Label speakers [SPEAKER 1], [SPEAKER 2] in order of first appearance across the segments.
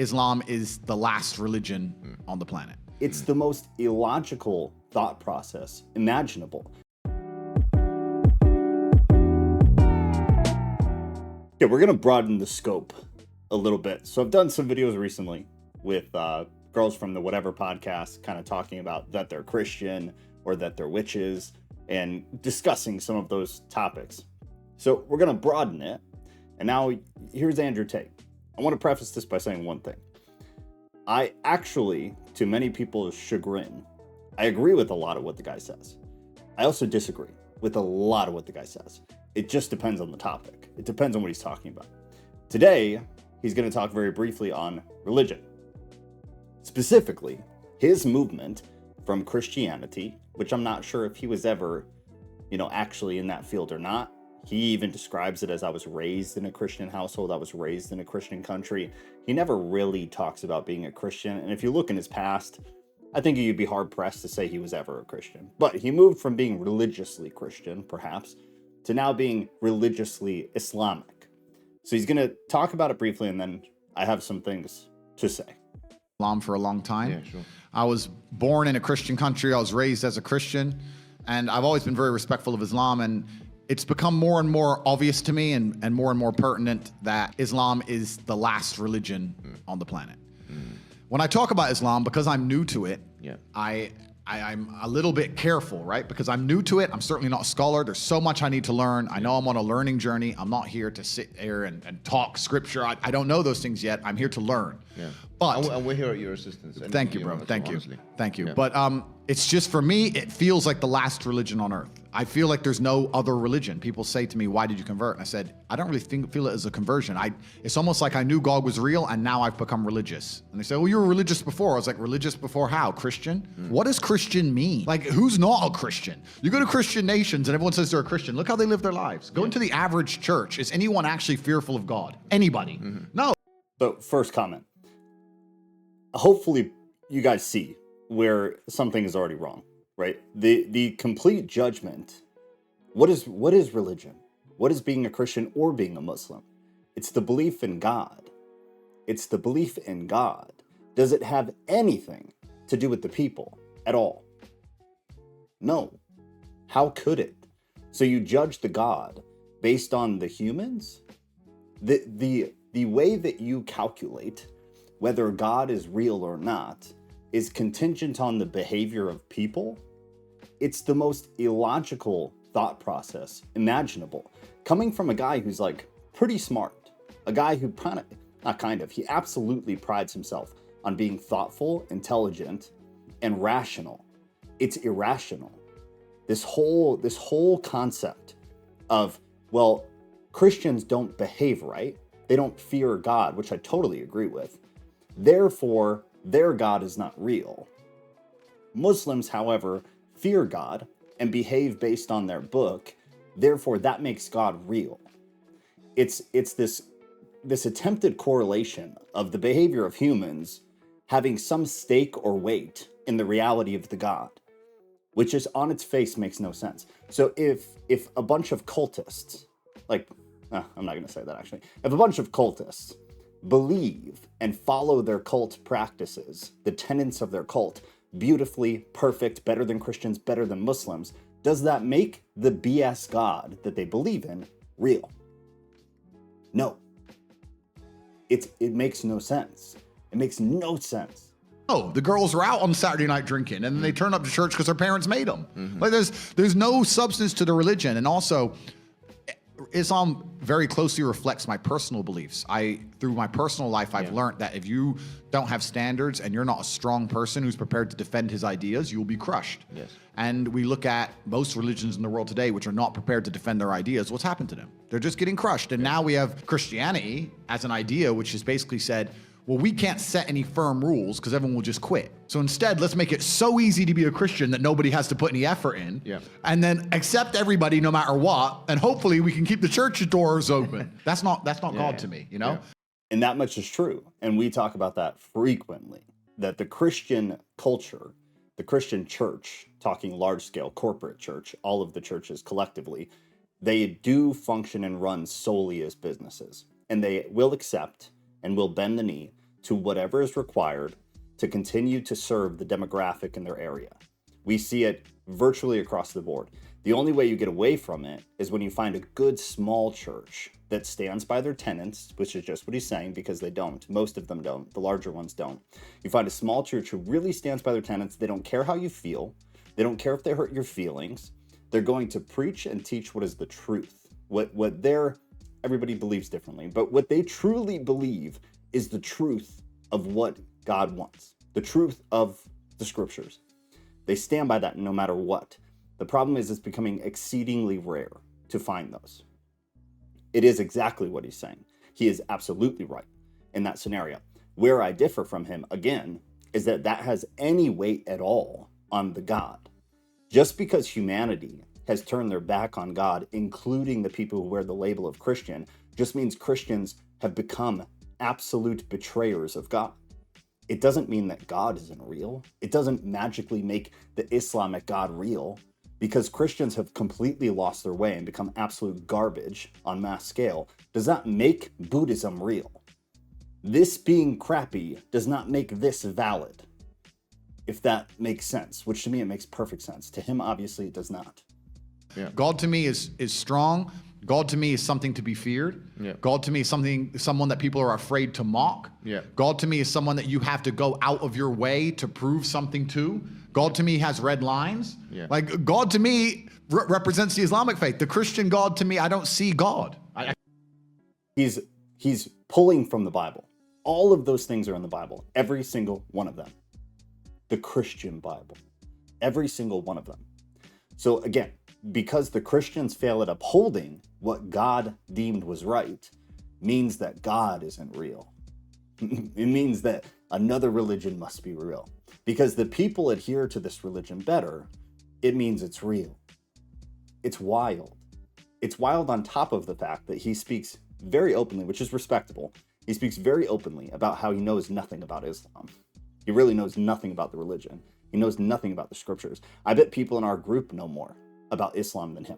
[SPEAKER 1] Islam is the last religion on the planet.
[SPEAKER 2] It's the most illogical thought process imaginable. Okay, we're gonna broaden the scope a little bit. So I've done some videos recently with girls from the Whatever podcast, kind of talking about that they're Christian or that they're witches and discussing some of those topics. So we're gonna broaden it. And now here's Andrew Tate. I want to preface this by saying one thing. I actually, to many people's chagrin, I agree with a lot of what the guy says. I also disagree with a lot of what the guy says. It just depends on the topic. It depends on what he's talking about. Today, he's going to talk very briefly on religion. Specifically, his movement from Christianity, which I'm not sure if he was ever, actually in that field or not. He even describes it as I was raised in a Christian household. I was raised in a Christian country. He never really talks about being a Christian. And if you look in his past, I think you'd be hard pressed to say he was ever a Christian. But he moved from being religiously Christian, perhaps, to now being religiously Islamic. So he's going to talk about it briefly, and then I have some things to say.
[SPEAKER 1] Islam for a long time.
[SPEAKER 3] Yeah, sure.
[SPEAKER 1] I was born in a Christian country. I was raised as a Christian, and I've always been very respectful of Islam. And it's become more and more obvious to me and more pertinent that Islam is the last religion on the planet. When I talk about Islam, because I'm new to it, I'm a little bit careful, right? Because I'm new to it. I'm certainly not a scholar. There's so much I need to learn. I know I'm on a learning journey. I'm not here to sit here and talk scripture. I don't know those things yet. I'm here to learn.
[SPEAKER 3] Yeah.
[SPEAKER 1] But
[SPEAKER 3] and we're here at your assistance.
[SPEAKER 1] Thank you, bro. Thank you.
[SPEAKER 3] Honestly.
[SPEAKER 1] Thank you.
[SPEAKER 3] Yeah.
[SPEAKER 1] But it's just, for me, it feels like the last religion on earth. I feel like there's no other religion. People say to me, why did you convert? And I said, I don't really feel it as a conversion. It's almost like I knew God was real and now I've become religious. And they say, well, you were religious before. I was like, religious before how? Christian? What does Christian mean? Like, who's not a Christian? You go to Christian nations and everyone says they're a Christian. Look how they live their lives. Go into the average church. Is anyone actually fearful of God? Anybody? No.
[SPEAKER 2] So first comment. Hopefully you guys see where something is already wrong, right? The complete judgment. What is religion? What is being a Christian or being a Muslim? It's the belief in God. It's the belief in God. Does it have anything to do with the people at all? No. How could it? So you judge the God based on the humans? The way that you calculate whether God is real or not is contingent on the behavior of people. It's the most illogical thought process imaginable. Coming from a guy who's like pretty smart, a guy who he absolutely prides himself on being thoughtful, intelligent, and rational. It's irrational. This whole concept of, well, Christians don't behave right. They don't fear God, which I totally agree with. Therefore, their God is not real. Muslims, however, fear God and behave based on their book. Therefore, that makes God real. It's this attempted correlation of the behavior of humans having some stake or weight in the reality of the God, which is on its face makes no sense. So if a bunch of cultists, I'm not going to say that actually, if a bunch of cultists believe and follow their cult practices, the tenets of their cult, beautifully, perfect, better than Christians, better than Muslims, does that make the BS God that they believe in real? No. It makes no sense. It makes no sense.
[SPEAKER 1] Oh, the girls are out on Saturday night drinking and then they turn up to church because their parents made them. Like there's no substance to the religion. And also, Islam very closely reflects my personal beliefs. Through my personal life, I've learned that if you don't have standards and you're not a strong person who's prepared to defend his ideas, you'll be crushed.
[SPEAKER 3] Yes.
[SPEAKER 1] And we look at most religions in the world today, which are not prepared to defend their ideas. What's happened to them? They're just getting crushed. And now we have Christianity as an idea, which has basically said, well, we can't set any firm rules because everyone will just quit. So instead, let's make it so easy to be a Christian that nobody has to put any effort in.
[SPEAKER 3] Yeah.
[SPEAKER 1] And then accept everybody no matter what. And hopefully we can keep the church doors open. That's not God to me, you know?
[SPEAKER 3] Yeah.
[SPEAKER 2] And that much is true. And we talk about that frequently, that the Christian culture, the Christian church, talking large scale corporate church, all of the churches collectively, they do function and run solely as businesses. And they will accept and will bend the knee to whatever is required to continue to serve the demographic in their area. We see it virtually across the board. The only way you get away from it is when you find a good small church that stands by their tenets, which is just what he's saying, because they don't. Most of them don't. The larger ones don't. You find a small church who really stands by their tenets. They don't care how you feel. They don't care if they hurt your feelings. They're going to preach and teach what is the truth. Everybody believes differently, but what they truly believe is the truth of what God wants, the truth of the scriptures. They stand by that no matter what. The problem is it's becoming exceedingly rare to find those. It is exactly what he's saying. He is absolutely right in that scenario. Where I differ from him, again, is that has any weight at all on the God. Just because humanity has turned their back on God, including the people who wear the label of Christian, just means Christians have become absolute betrayers of God. It doesn't mean that God isn't real. It doesn't magically make the Islamic God real, because Christians have completely lost their way and become absolute garbage on mass scale. Does that make Buddhism real? This being crappy does not make this valid, if that makes sense, which to me it makes perfect sense. To him, obviously, it does not.
[SPEAKER 1] Yeah. God to me is strong. God to me is something to be feared.
[SPEAKER 3] Yeah.
[SPEAKER 1] God to me is someone that people are afraid to mock.
[SPEAKER 3] Yeah.
[SPEAKER 1] God to me is someone that you have to go out of your way to prove something to. God to me has red lines.
[SPEAKER 3] Yeah.
[SPEAKER 1] Like God to me represents the Islamic faith. The Christian God to me, I don't see God.
[SPEAKER 2] He's pulling from the Bible. All of those things are in the Bible. Every single one of them. The Christian Bible. Every single one of them. So again, because the Christians fail at upholding what God deemed was right, means that God isn't real. It means that another religion must be real. Because the people adhere to this religion better, it means it's real. It's wild. It's wild on top of the fact that he speaks very openly, which is respectable. He speaks very openly about how he knows nothing about Islam. He really knows nothing about the religion. He knows nothing about the scriptures. I bet people in our group know more about Islam than him.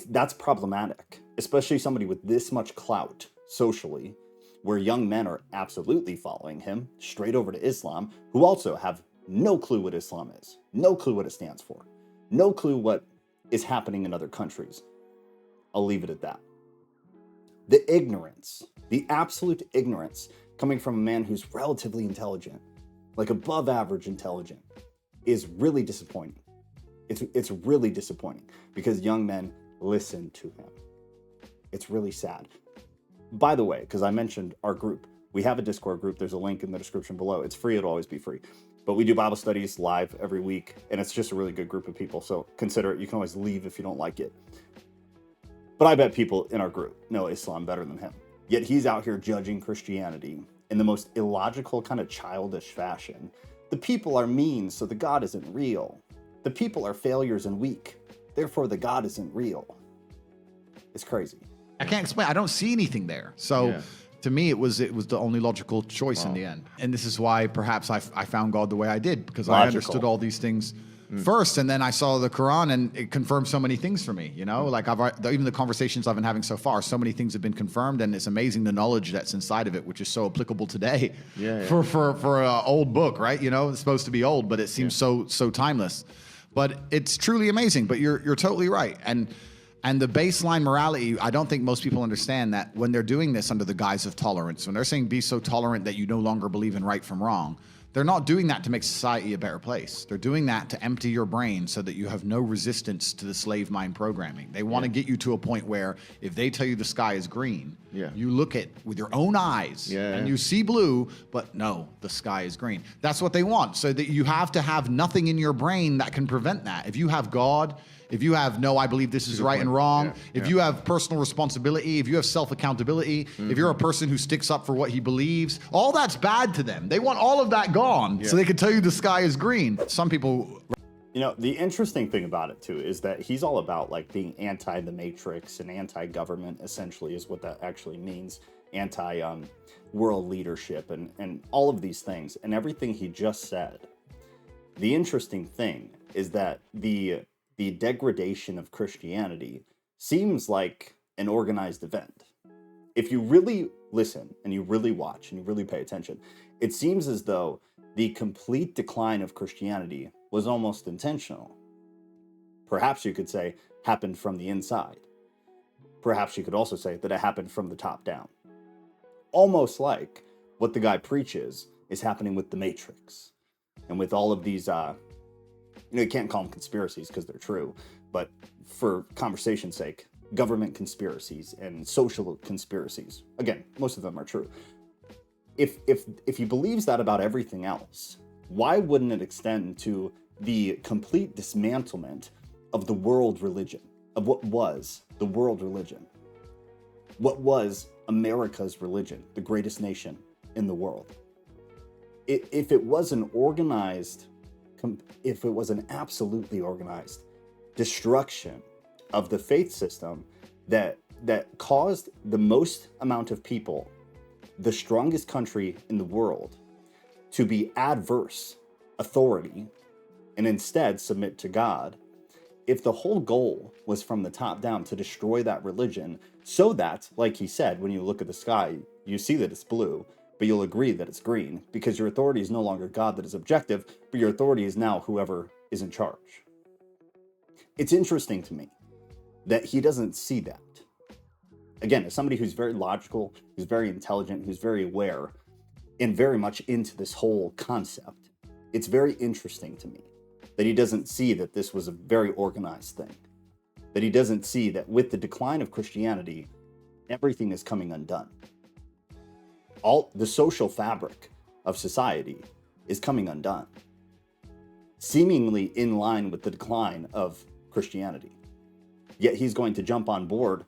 [SPEAKER 2] That's problematic, especially somebody with this much clout socially, where young men are absolutely following him straight over to Islam, who also have no clue what Islam is, no clue what it stands for, no clue what is happening in other countries. I'll leave it at that. The ignorance, the absolute ignorance coming from a man who's relatively intelligent, like above average intelligent, is really disappointing. It's really disappointing because young men listen to him. It's really sad. By the way, because I mentioned our group, we have a Discord group. There's a link in the description below. It's free. It'll always be free. But we do Bible studies live every week, and it's just a really good group of people. So consider it. You can always leave if you don't like it. But I bet people in our group know Islam better than him. Yet he's out here judging Christianity in the most illogical kind of childish fashion. The people are mean, so the God isn't real. The people are failures and weak. Therefore, the God isn't real. It's crazy.
[SPEAKER 1] I can't explain. I don't see anything there. So
[SPEAKER 3] Yeah.
[SPEAKER 1] to me, it was the only logical choice in the end. And this is why perhaps I found God the way I did, because I understood all these things first, and then I saw the Quran, and it confirmed so many things for me. You know, like even the conversations I've been having so far, so many things have been confirmed, and it's amazing the knowledge that's inside of it, which is so applicable today. For an old book, right? You know, it's supposed to be old, but it seems so timeless. But it's truly amazing. But you're totally right. And the baseline morality, I don't think most people understand that when they're doing this under the guise of tolerance, when they're saying be so tolerant that you no longer believe in right from wrong, they're not doing that to make society a better place. They're doing that to empty your brain so that you have no resistance to the slave mind programming. They want to get you to a point where if they tell you the sky is green, you look at with your own eyes and you see blue, but no, the sky is green. That's what they want. So that you have to have nothing in your brain that can prevent that. If you have God, if you have, no, I believe this is right and wrong, if you have personal responsibility, if you have self-accountability, if you're a person who sticks up for what he believes, all that's bad to them. They want all of that gone so they can tell you the sky is green. Some people...
[SPEAKER 2] You know, the interesting thing about it, too, is that he's all about, like, being anti the matrix and anti-government, essentially, is what that actually means. Anti-world leadership and all of these things. And everything he just said. The interesting thing is that the degradation of Christianity seems like an organized event. If you really listen and you really watch and you really pay attention, it seems as though the complete decline of Christianity was almost intentional. Perhaps you could say happened from the inside. Perhaps you could also say that it happened from the top down. Almost like what the guy preaches is happening with the Matrix and with all of these, you can't call them conspiracies because they're true, but for conversation's sake, government conspiracies and social conspiracies. Again, most of them are true. If he believes that about everything else, why wouldn't it extend to the complete dismantlement of the world religion, of what was the world religion? What was America's religion, the greatest nation in the world? If it was an organized, if it was an absolutely organized destruction of the faith system that caused the most amount of people, the strongest country in the world, to be adverse authority and instead submit to God, if the whole goal was from the top down to destroy that religion so that, like he said, when you look at the sky, you see that it's blue, but you'll agree that it's green because your authority is no longer God that is objective, but your authority is now whoever is in charge. It's interesting to me that he doesn't see that. Again, as somebody who's very logical, who's very intelligent, who's very aware, and very much into this whole concept, it's very interesting to me that he doesn't see that this was a very organized thing. That he doesn't see that with the decline of Christianity, everything is coming undone. All the social fabric of society is coming undone, seemingly in line with the decline of Christianity. Yet he's going to jump on board,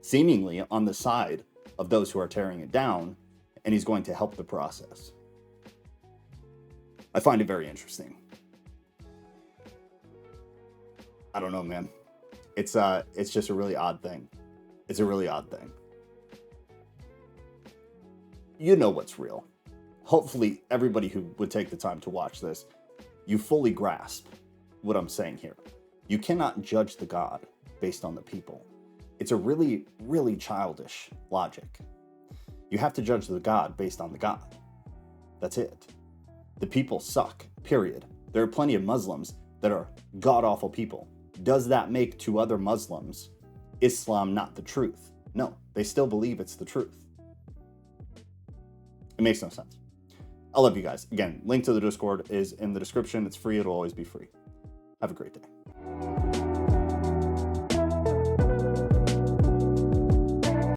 [SPEAKER 2] seemingly on the side of those who are tearing it down, and he's going to help the process. I find it very interesting. I don't know, man. It's just a really odd thing. It's a really odd thing. You know what's real. Hopefully, everybody who would take the time to watch this, you fully grasp what I'm saying here. You cannot judge the God based on the people. It's a really, really childish logic. You have to judge the God based on the God. That's it. The people suck, period. There are plenty of Muslims that are god-awful people. Does that make to other Muslims Islam not the truth? No, they still believe it's the truth. It makes no sense. I love you guys. Again, link to the Discord is in the description. It's free. It'll always be free. Have a great day.